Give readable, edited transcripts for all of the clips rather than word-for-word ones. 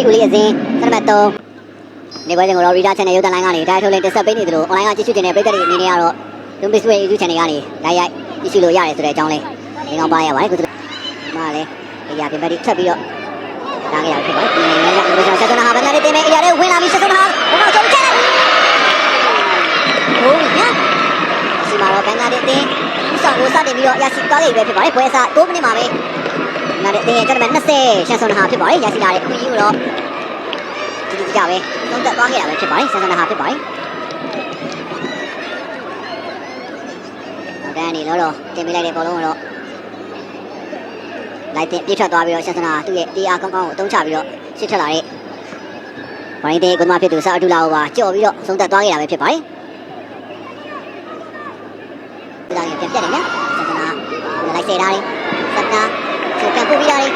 ရှိဦးလေးအစဉ်စနမတ်3နေပွဲစဉ်ကိုတော့ Reader Channel ရုပ်သံလိုင်းကနေတိုက်ထုတ်လင်းတင်ဆက်ပေးနေသလို online ကကြည့်ရှုနေတဲ့ပရိသတ်တွေအနေနဲ့ကတော့ Lumbis Way YouTube Channel ကနေလိုက်ရိုက်ကြည့်ရှုလို့ရတယ်ဆိုတဲ့အကြောင်းလေးသင်ကောင်းပါရပါတယ်ခုဒီမှာလည်းအရာပြင်ပတိထပ်ပြီးတော့ဒါကြရဖြစ်ပါတယ်ဒီနေ့လည်းဒီလိုဆက်ဆုံးဟာဘယ်နဲ့တင်မဲ့အရာလေးဝင်လာပြီးဆက်ဆုံးဟာဘုံတော့ဆုံးချက်ဟုတ်ညဒီမှာတော့ဘင်္ဂလားဒေ့ရှ်တင်ဥဆောင်ကိုစတင်ပြီးတော့ရရှိသွားခဲ့ပြီပဲဖြစ်ပါတယ်ပွဲစား3မိနစ်မှာပဲငါတဲ့တင်ရဲ့ကျွန်တော်20ရှန်ဆုံးဟာဖြစ်ပါတယ်ရရှိလာတဲ့ခွင့်ယူတော့ဒီကြပဲသုံးသက်သွားခဲ့တာပဲဖြစ်ပါတယ်ဆန်ဆန်ဟာဖြစ်ပါတယ်နောက်တန်းနေတော့တင်ပေးလိုက်တဲ့ဘောလုံးကတော့လိုက်တင်ပြစ်ထွက်သွားပြီးတော့ဆန်ဆန်ဟာသူ့ရဲ့တရားကောင်းကောင်းကိုအသုံးချပြီးတော့ရှစ်ထွက်လာတဲ့ဝိုင်းတဲ့ကွန်မဖြစ်သူစာအတူလာကိုပါကြော်ပြီးတော့သုံးသက်သွားခဲ့တာပဲဖြစ်ပါတယ်ဒီတိုင်းပြန်ပြတ်နေနော်ဆန်ဆန်ဟာလိုက်စေတာလေးစက်နာသူပြန်ပို့ပြီးတာလေး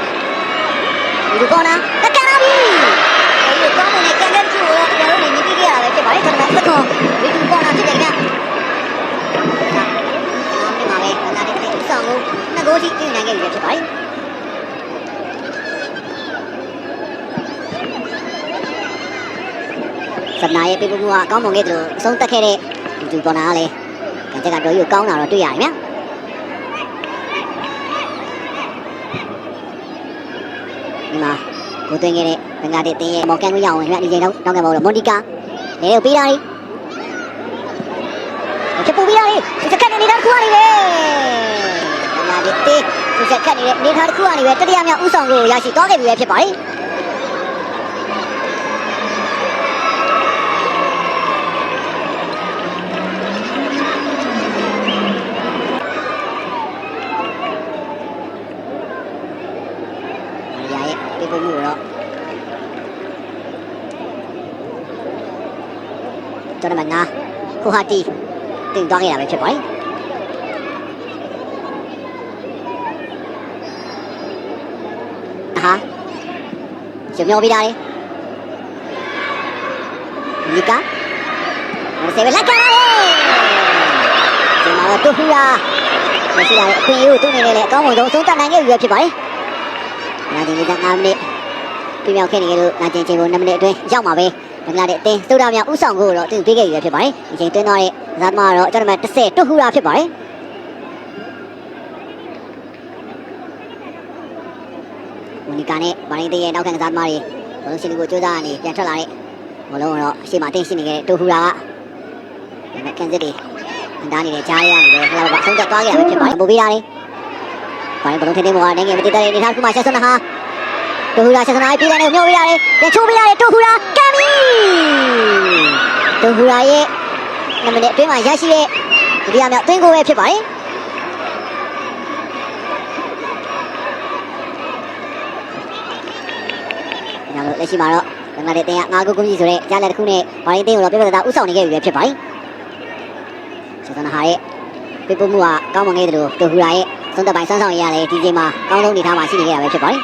ဒီကောနာတက်ကန်လာပြီဒီကောင်းတဲ့ကန်တဲ့ကျိုးကိုကျွန်တော်တို့နေပြီးခဲ့ရတာပဲဖြစ်ပါတယ်ကျွန်တော်စက်ကွန်ဒီတူကောနာဖြစ်တယ်ခင်ဗျာဒီမှာပဲလာတဲ့တိတ်ဆောင်ကိုနှစ်ကိုထိပြင်နိုင်ခဲ့ပြီဖြစ်ပါတယ်စက်နာရဲ့ပြပမှုကအကောင်းမွန်ခဲ့တယ်လို့အဆုံးတက်ခဲ့တဲ့ဒီတူကောနာကလည်းကန်ချက်ကတော့ယူကောင်းတာတော့တွေ့ရတယ်ဗျာဒီမှာကိုသွင်းခဲ့တဲ့ဘင်္ဂလားဒေ့ရှ်တင်းရဲ့မော်ကန်ကိုရအောင်ခင်ဗျဒီချိန်တော့တောင်းခဲ့ပါဦးမွန်တီကာလေကိုပေးတာလေးချက်ပူပေးတာလေးစက်ကတ်နေတဲ့တစ်ခုကနေပဲဘင်္ဂလားဒေ့ရှ်တင်းစက်ကတ်နေတဲ့နေထားတစ်ခုကနေပဲတတိယမြောက်ဥဆောင်ကိုရရှိသွားခဲ့ပြီပဲဖြစ်ပါတယ်ဒီပုံမျိုးတော့ကျွန်တော်မနာကိုဟာတီတင်သွားခဲ့တာပဲဖြစ်ပါတယ်ဟာကျမျောပြီးတာလေလီကာဆေဗလာကာလေဒီမှာတော့တူဟူရာမရှိရတဲ့အခွင့်အရေးကိုသူ့အနေနဲ့လည်းအကောင်းဆုံးဆုံးသက်နိုင်ခဲ့ပြီပဲဖြစ်ပါတယ်နာကျင်ကြီးက9မိနစ်ပြမြောက်ခဲ့နေကြလို့နာကျင်ချင်းကို2မိနစ်အတွင်းရောက်မှာပဲဘင်္ဂလားဒေ့ရှ်အသင်းသုဒ္ဓမြောက်ဥဆောင်ကိုတော့သူပေးခဲ့ရဖြစ်ပါတယ်ဒီချိန်တွင်းသွားတဲ့ဇာတ်မကတော့ကျွန်တော်们10တွဟူရာဖြစ်ပါတယ်မနီကာနဲ့ဘာရင်းတေးရဲ့နောက်ခံကစားသမားတွေဘလုံးရှင်လူကိုကြိုးစားနေပြန်ထွက်လာတဲ့ဘလုံးကတော့အရှိမအသင်းရှိနေခဲ့တဲ့တွဟူရာကကန်စစ်တွေဒါနေတဲ့ကြားရရတယ်ဟိုတော့ဆုံးသက်သွားခဲ့ရဖြစ်ပါတယ်ပို့ပေးရတယ်ဘာလို့ဘလုံးထင်းထင်းမောကနေငယ်မတည်တဲ့နေထားခုမှဆက်ဆွမ်းတာဟာတူဟူရာဆက်စနာပြေးတယ်နဲ့မျိုးပေးရတယ်ပြန်ချိုးပေးရတယ်တူဟူရာကမ်မီတူဟူရာရဲ့2မိနစ်အတွင်းမှာရရှိတဲ့ဒုတိယမြောက်သွင်းကိုပဲဖြစ်ပါတယ်ညလို့လက်ရှိမှာတော့ဘင်္ဂလားဒေ့ရှ်တင်းက9 ဂိုးကြီးဆိုတဲ့ကြားလက်တစ်ခုနဲ့ဘာရင်းတင်းကိုတော့ပြပြတာဥဆောင်နေခဲ့ပြီပဲဖြစ်ပါတယ်ဆက်စနာဟာရဲ့ပြပမှုကကောင်းမွန်ခဲ့တယ်လို့တူဟူရာရဲ့သုံးသက်ပိုင်းစမ်းဆောင်ရရလေဒီချိန်မှာကောင်းဆုံးအနေထားမှာရှိနေခဲ့တာပဲဖြစ်ပါတယ်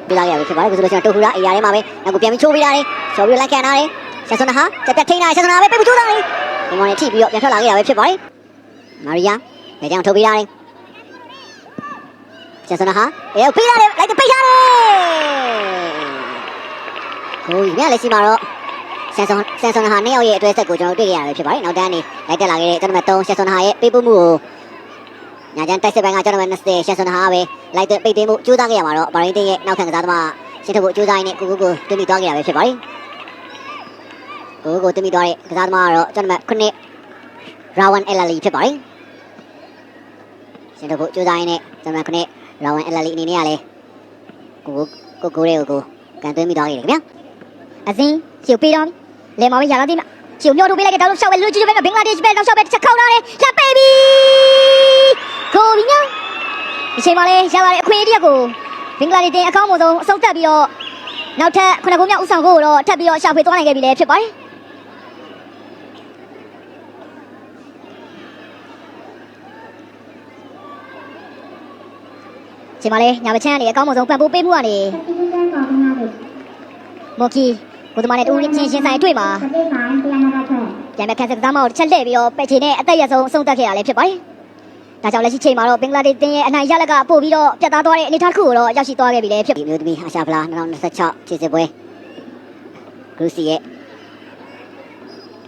ပြလာရပြီဖြစ်ပါတယ်ဆိုလို့ရှိရင်တူဟူရာအရာထဲမှာပဲနောက်ကိုပြန်ပြီးချိုးပေးတာလေချော်ပြီးလိုက်ကန်တာလေဆက်စွန်းဟာတက်တက်ထိန်းတာဆက်စွန်းဟာပဲပြပြချိုးတာလေဒီမောင်နဲ့ထိပြီးတော့ပြန်ထွက်လာခဲ့တာပဲဖြစ်ပါတယ်မာရီယာလက်ကြောင်ထုတ်ပေးတာလေဆက်စွန်းဟာပေးတာလေလိုက်ပိတ်ထားတယ်ကိုကြီးမြလက်ရှိမှာတော့ဆန်ဆွန်ဟာ2ယောက်ရဲ့အတွဲဆက်ကိုကျွန်တော်တွေ့ခဲ့ရတာပဲဖြစ်ပါတယ်နောက်တန်းနေလိုက်တက်လာခဲ့တဲ့ကျွန်တော်တို့3ဆန်ဆွန်ဟာရဲ့ပေးပို့မှုကိုညာကျန်တိုက်စစ်ပိုင်းကကျွန်တော်တို့20ဆန်ဆွန်ဟာပဲလိုက်တဲ့ပိတ်သိမ်းမှုကြိုးစားခဲ့ရမှာတော့ဘာရင်းတင်းရဲ့နောက်ခံကစားသမားရှင်းထုတ်ဖို့ကြိုးစားရင်းနဲ့ကိုတွင်းပြီးသွားခဲ့တာပဲဖြစ်ပါတယ်ကိုတွင်းပြီးသွားတဲ့ကစားသမားကတော့ကျွန်တော်တို့9ရာဝန်အယ်လာလီဖြစ်ပါတယ်ရှင်းထုတ်ဖို့ကြိုးစားရင်းနဲ့ကျွန်တော်တို့9ရာဝန်အယ်လာလီအနေနဲ့ကလည်းကိုတွေကိုကန်သွင်းပြီးသွားခဲ့တယ်ခင်ဗျာအစင်းရှုပ်ပေးတော့လေမောင်ရလာသေးမရှုပ်မျိုးထုတ်ပေးလိုက်တဲ့တောက်ရှောက်ပဲလူကြီးပဲဘင်္ဂလားဒေ့ရှ်ပဲတောက်ရှောက်ပဲတစ်ချက်ခောက်လာတယ်ရပေးပြီကိုဘီညာဒီချိန်မှာလေရလာတဲ့အခွင့်အရေးကိုဘင်္ဂလားဒေ့ရှ်တင်အကောင်းဆုံးအဆုံးတက်ပြီးတော့နောက်ထပ်9 ဂိုးမြောက်ဥဆောင်ကိုတော့ထပ်ပြီးတော့ရှာဖွေသွားနိုင်ခဲ့ပြီလေဖြစ်ပါတယ်ချိန်မှာလေညာဘချမ်းကနေအကောင်းဆုံးပံ့ပိုးပေးမှုကနေမော်ကီကိုသမားနဲ့တူရင်းချင်းဆိုင်တွေ့မှာ ပြန်မဲ့ခန်းစစ်ကစားမကိုတစ်ချက်လှည့်ပြီးတော့ပယ်ချေနဲ့အသက်ရဆုံးအဆုံးသတ်ခဲ့ရလဲဖြစ်ပါတယ်ဒါကြောင့်လက်ရှိချိန်မှာတော့ဘင်္ဂလားဒေ့ရှ်တင်းရဲ့အနိုင်ရလက်ကပို့ပြီးတော့ပြတ်သားသွားတဲ့အနေအထားတစ်ခုကိုတော့ရောက်ရှိသွားခဲ့ပြီလေဖြစ် ဒီမျိုးသမီးအာရှဖလား2026ခြေစစ်ပွဲဂရုစီရဲ့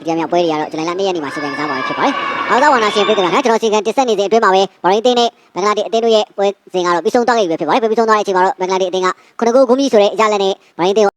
ဒီအမြောက်ပွဲတွေကတော့ကျွန်တော်လည်း2ရက်နေမှာစီစဉ်ကစားပါဖြစ်ပါတယ်။အားသာဝနာရှင်ပြည်သူကကျွန်တော်စီကံတင်ဆက်နေစဉ်အတွင်းမှာပဲဘော်ရင်းတင်းနဲ့ဘင်္ဂလားဒေ့ရှ်အသင်းတို့ရဲ့ပွဲစဉ်ကတော့ပြီးဆုံးသွားခဲ့ပြီဖြစ်ပါတယ်။ပြီးဆုံးသွားတဲ့အချိန်မှာတော့ဘင်္ဂလားဒေ့ရှ်အသင်းက9 ဂိုးဂုံးကြီးဆိုတဲ့အကြလက်နဲ့ဘော်ရင်းတင်း